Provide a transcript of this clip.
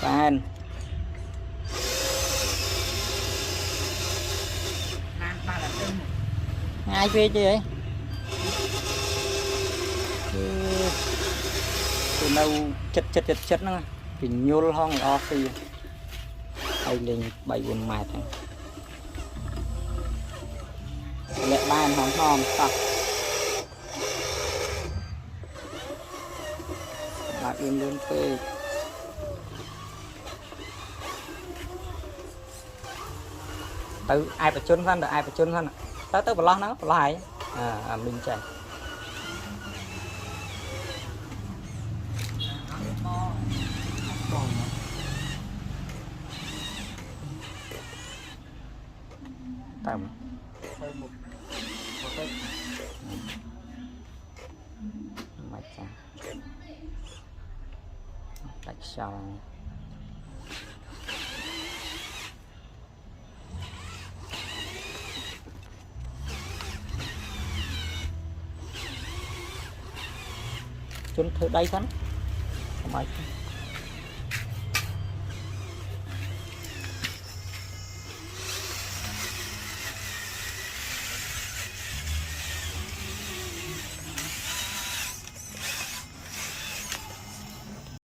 bàn ngay phía chứ ấy từ đâu chất nó thì nhô hong office ai lên 7-4 mét lẹ bàn hòm hòm tập lại yên luôn phê từ ai phải chôn thân được ai phải chôn thân tới vào lo nó lại mình chạy tầm mạch ra đặt sau chôn thử đây thắng mạch